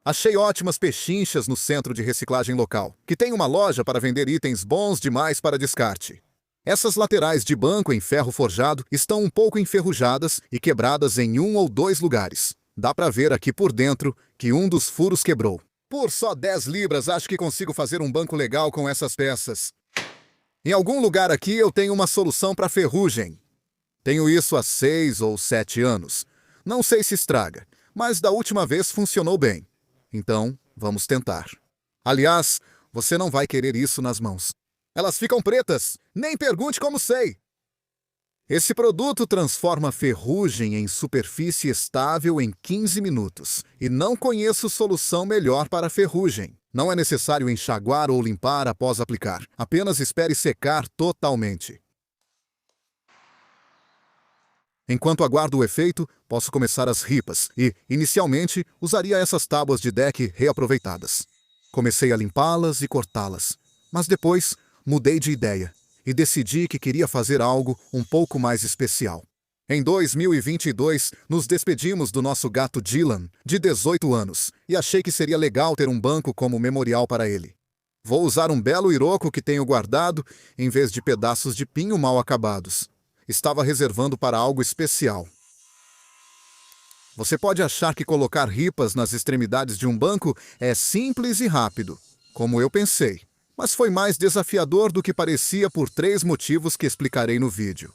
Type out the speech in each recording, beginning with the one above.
Achei ótimas pechinchas no centro de reciclagem local, que tem uma loja para vender itens bons demais para descarte. Essas laterais de banco em ferro forjado estão um pouco enferrujadas e quebradas em 1 ou 2 lugares. Dá para ver aqui por dentro que um dos furos quebrou. Por só 10 libras acho que consigo fazer um banco legal com essas peças. Em algum lugar aqui eu tenho uma solução para ferrugem. Tenho isso há 6 ou 7 anos. Não sei se estraga, mas da última vez funcionou bem. Então, vamos tentar. Aliás, você não vai querer isso nas mãos. Elas ficam pretas, nem pergunte como sei. Esse produto transforma ferrugem em superfície estável em 15 minutos. E não conheço solução melhor para ferrugem. Não é necessário enxaguar ou limpar após aplicar. Apenas espere secar totalmente. Enquanto aguardo o efeito, posso começar as ripas e, inicialmente, usaria essas tábuas de deck reaproveitadas. Comecei a limpá-las e cortá-las, mas depois mudei de ideia e decidi que queria fazer algo um pouco mais especial. Em 2022, nos despedimos do nosso gato Dylan, de 18 anos, e achei que seria legal ter um banco como memorial para ele. Vou usar um belo iroco que tenho guardado, em vez de pedaços de pinho mal acabados. Estava reservando para algo especial. Você pode achar que colocar ripas nas extremidades de um banco é simples e rápido, como eu pensei, mas foi mais desafiador do que parecia por 3 motivos que explicarei no vídeo.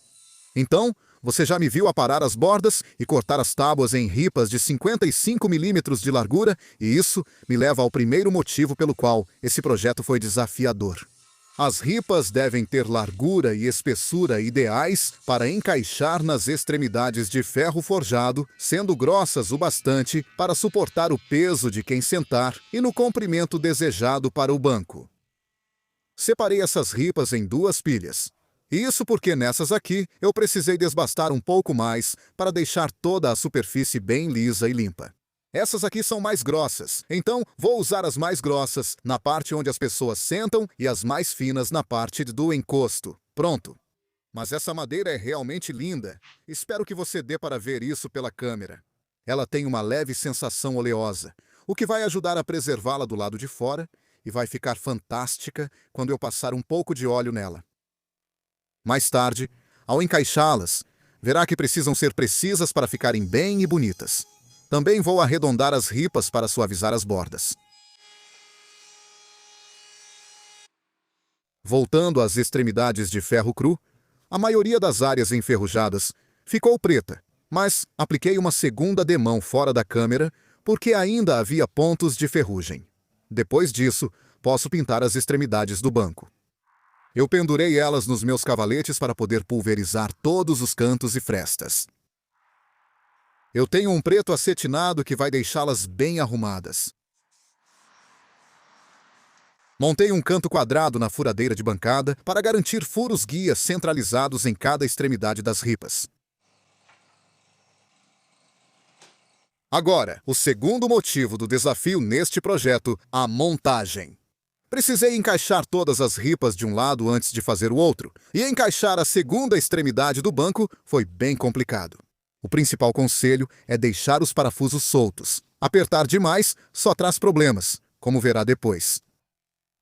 Então, você já me viu aparar as bordas e cortar as tábuas em ripas de 55 milímetros de largura, e isso me leva ao primeiro motivo pelo qual esse projeto foi desafiador. As ripas devem ter largura e espessura ideais para encaixar nas extremidades de ferro forjado, sendo grossas o bastante para suportar o peso de quem sentar e no comprimento desejado para o banco. Separei essas ripas em 2 pilhas. Isso porque nessas aqui eu precisei desbastar um pouco mais para deixar toda a superfície bem lisa e limpa. Essas aqui são mais grossas, então vou usar as mais grossas na parte onde as pessoas sentam e as mais finas na parte do encosto. Pronto. Mas essa madeira é realmente linda. Espero que você dê para ver isso pela câmera. Ela tem uma leve sensação oleosa, o que vai ajudar a preservá-la do lado de fora e vai ficar fantástica quando eu passar um pouco de óleo nela. Mais tarde, ao encaixá-las, verá que precisam ser precisas para ficarem bem e bonitas. Também vou arredondar as ripas para suavizar as bordas. Voltando às extremidades de ferro cru, a maioria das áreas enferrujadas ficou preta, mas apliquei uma segunda demão fora da câmera porque ainda havia pontos de ferrugem. Depois disso, posso pintar as extremidades do banco. Eu pendurei elas nos meus cavaletes para poder pulverizar todos os cantos e frestas. Eu tenho um preto acetinado que vai deixá-las bem arrumadas. Montei um canto quadrado na furadeira de bancada para garantir furos guias centralizados em cada extremidade das ripas. Agora, o segundo motivo do desafio neste projeto, a montagem. Precisei encaixar todas as ripas de um lado antes de fazer o outro, e encaixar a segunda extremidade do banco foi bem complicado. O principal conselho é deixar os parafusos soltos. Apertar demais só traz problemas, como verá depois.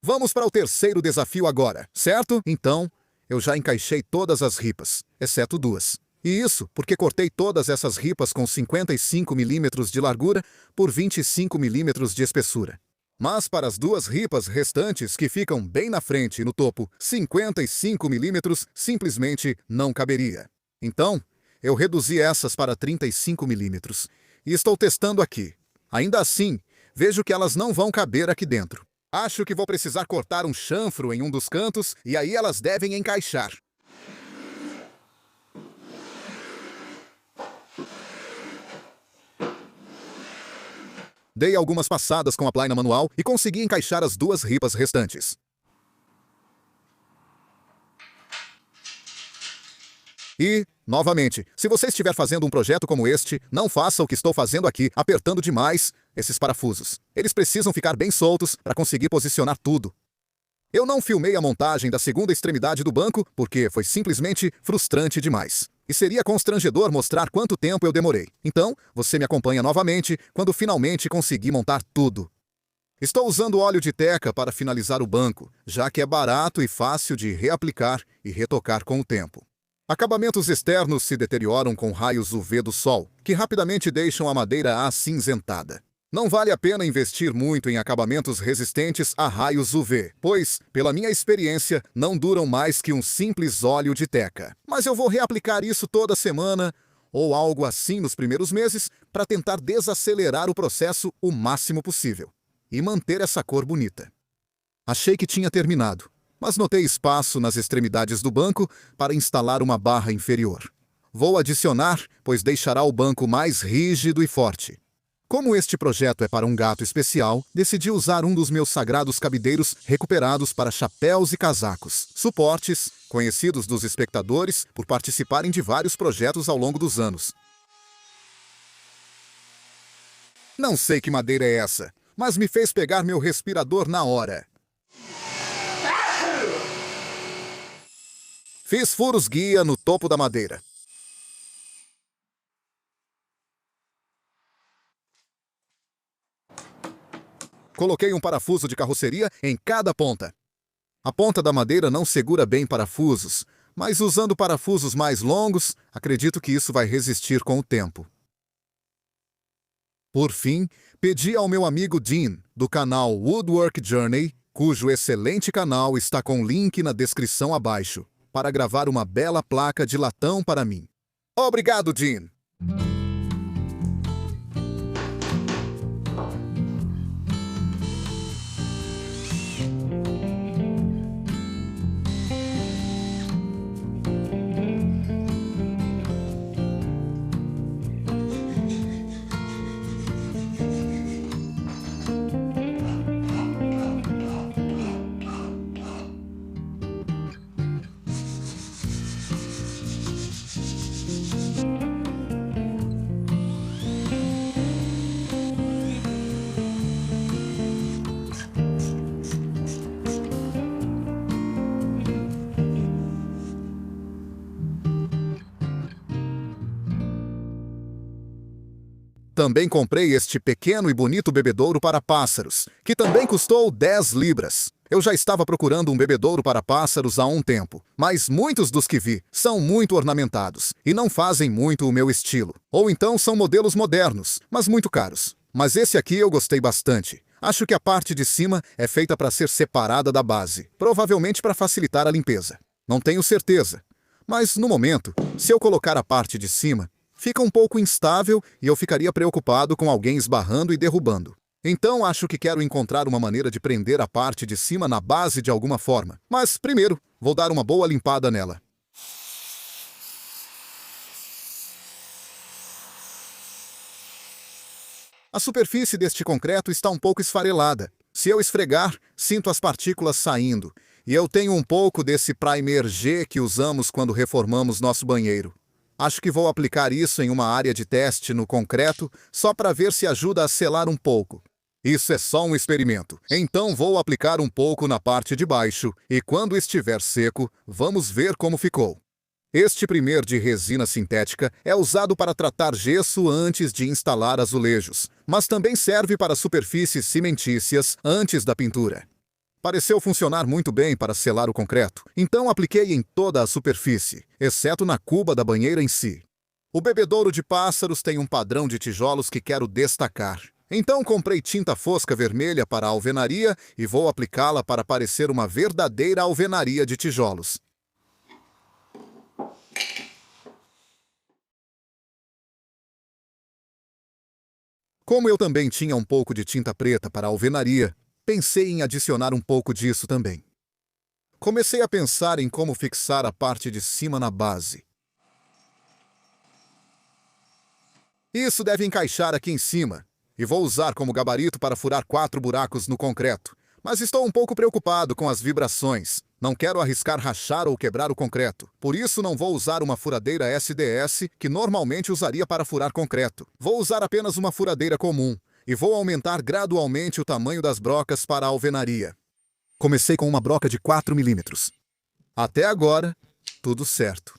Vamos para o terceiro desafio agora, certo? Então, eu já encaixei todas as ripas, exceto 2. E isso porque cortei todas essas ripas com 55 milímetros de largura por 25 milímetros de espessura. Mas para as 2 ripas restantes que ficam bem na frente e no topo, 55 milímetros simplesmente não caberia. Então, eu reduzi essas para 35 milímetros e estou testando aqui. Ainda assim, vejo que elas não vão caber aqui dentro. Acho que vou precisar cortar um chanfro em um dos cantos e aí elas devem encaixar. Dei algumas passadas com a plaina manual e consegui encaixar as 2 ripas restantes. E, novamente, se você estiver fazendo um projeto como este, não faça o que estou fazendo aqui, apertando demais esses parafusos. Eles precisam ficar bem soltos para conseguir posicionar tudo. Eu não filmei a montagem da segunda extremidade do banco porque foi simplesmente frustrante demais. E seria constrangedor mostrar quanto tempo eu demorei. Então, você me acompanha novamente quando finalmente conseguir montar tudo. Estou usando óleo de teca para finalizar o banco, já que é barato e fácil de reaplicar e retocar com o tempo. Acabamentos externos se deterioram com raios UV do sol, que rapidamente deixam a madeira acinzentada. Não vale a pena investir muito em acabamentos resistentes a raios UV, pois, pela minha experiência, não duram mais que um simples óleo de teca. Mas eu vou reaplicar isso toda semana, ou algo assim nos primeiros meses, para tentar desacelerar o processo o máximo possível e manter essa cor bonita. Achei que tinha terminado, mas notei espaço nas extremidades do banco para instalar uma barra inferior. Vou adicionar, pois deixará o banco mais rígido e forte. Como este projeto é para um gato especial, decidi usar um dos meus sagrados cabideiros recuperados para chapéus e casacos, suportes, conhecidos dos espectadores por participarem de vários projetos ao longo dos anos. Não sei que madeira é essa, mas me fez pegar meu respirador na hora. Fiz furos guia no topo da madeira. Coloquei um parafuso de carroceria em cada ponta. A ponta da madeira não segura bem parafusos, mas usando parafusos mais longos, acredito que isso vai resistir com o tempo. Por fim, pedi ao meu amigo Dean, do canal Woodwork Journey, cujo excelente canal está com link na descrição abaixo, para gravar uma bela placa de latão para mim. Obrigado, Dean! Também comprei este pequeno e bonito bebedouro para pássaros, que também custou 10 libras. Eu já estava procurando um bebedouro para pássaros há um tempo, mas muitos dos que vi são muito ornamentados e não fazem muito o meu estilo. Ou então são modelos modernos, mas muito caros. Mas esse aqui eu gostei bastante. Acho que a parte de cima é feita para ser separada da base, provavelmente para facilitar a limpeza. Não tenho certeza. Mas no momento, se eu colocar a parte de cima, fica um pouco instável e eu ficaria preocupado com alguém esbarrando e derrubando. Então acho que quero encontrar uma maneira de prender a parte de cima na base de alguma forma. Mas primeiro, vou dar uma boa limpada nela. A superfície deste concreto está um pouco esfarelada. Se eu esfregar, sinto as partículas saindo. E eu tenho um pouco desse primer G que usamos quando reformamos nosso banheiro. Acho que vou aplicar isso em uma área de teste no concreto, só para ver se ajuda a selar um pouco. Isso é só um experimento. Então vou aplicar um pouco na parte de baixo, e quando estiver seco, vamos ver como ficou. Este primer de resina sintética é usado para tratar gesso antes de instalar azulejos, mas também serve para superfícies cimentícias antes da pintura. Pareceu funcionar muito bem para selar o concreto, então apliquei em toda a superfície, exceto na cuba da banheira em si. O bebedouro de pássaros tem um padrão de tijolos que quero destacar. Então comprei tinta fosca vermelha para a alvenaria e vou aplicá-la para parecer uma verdadeira alvenaria de tijolos. Como eu também tinha um pouco de tinta preta para a alvenaria, pensei em adicionar um pouco disso também. Comecei a pensar em como fixar a parte de cima na base. Isso deve encaixar aqui em cima, e vou usar como gabarito para furar 4 buracos no concreto. Mas estou um pouco preocupado com as vibrações. Não quero arriscar rachar ou quebrar o concreto. Por isso não vou usar uma furadeira SDS, que normalmente usaria para furar concreto. Vou usar apenas uma furadeira comum. E vou aumentar gradualmente o tamanho das brocas para a alvenaria. Comecei com uma broca de 4 milímetros. Até agora, tudo certo.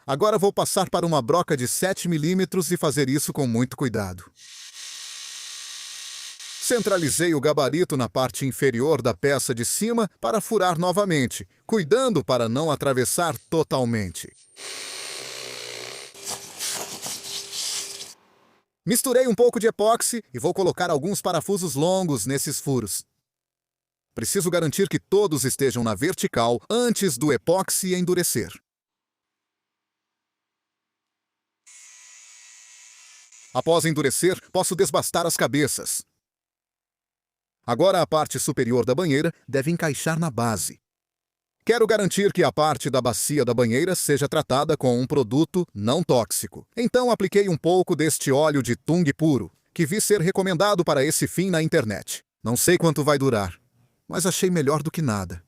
Agora vou passar para uma broca de 7 milímetros e fazer isso com muito cuidado. Centralizei o gabarito na parte inferior da peça de cima para furar novamente, cuidando para não atravessar totalmente. Misturei um pouco de epóxi e vou colocar alguns parafusos longos nesses furos. Preciso garantir que todos estejam na vertical antes do epóxi endurecer. Após endurecer, posso desbastar as cabeças. Agora a parte superior da banheira deve encaixar na base. Quero garantir que a parte da bacia da banheira seja tratada com um produto não tóxico. Então apliquei um pouco deste óleo de tung puro, que vi ser recomendado para esse fim na internet. Não sei quanto vai durar, mas achei melhor do que nada.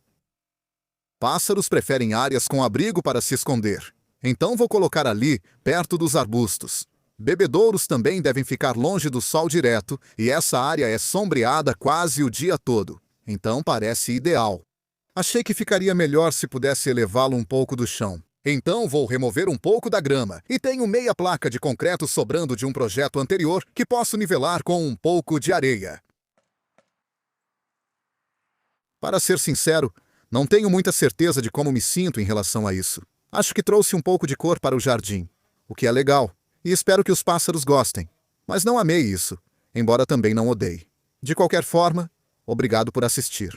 Pássaros preferem áreas com abrigo para se esconder. Então vou colocar ali, perto dos arbustos. Bebedouros também devem ficar longe do sol direto, e essa área é sombreada quase o dia todo. Então parece ideal. Achei que ficaria melhor se pudesse elevá-lo um pouco do chão. Então vou remover um pouco da grama, e tenho meia placa de concreto sobrando de um projeto anterior que posso nivelar com um pouco de areia. Para ser sincero, não tenho muita certeza de como me sinto em relação a isso. Acho que trouxe um pouco de cor para o jardim, o que é legal. E espero que os pássaros gostem. Mas não amei isso, embora também não odeie. De qualquer forma, obrigado por assistir.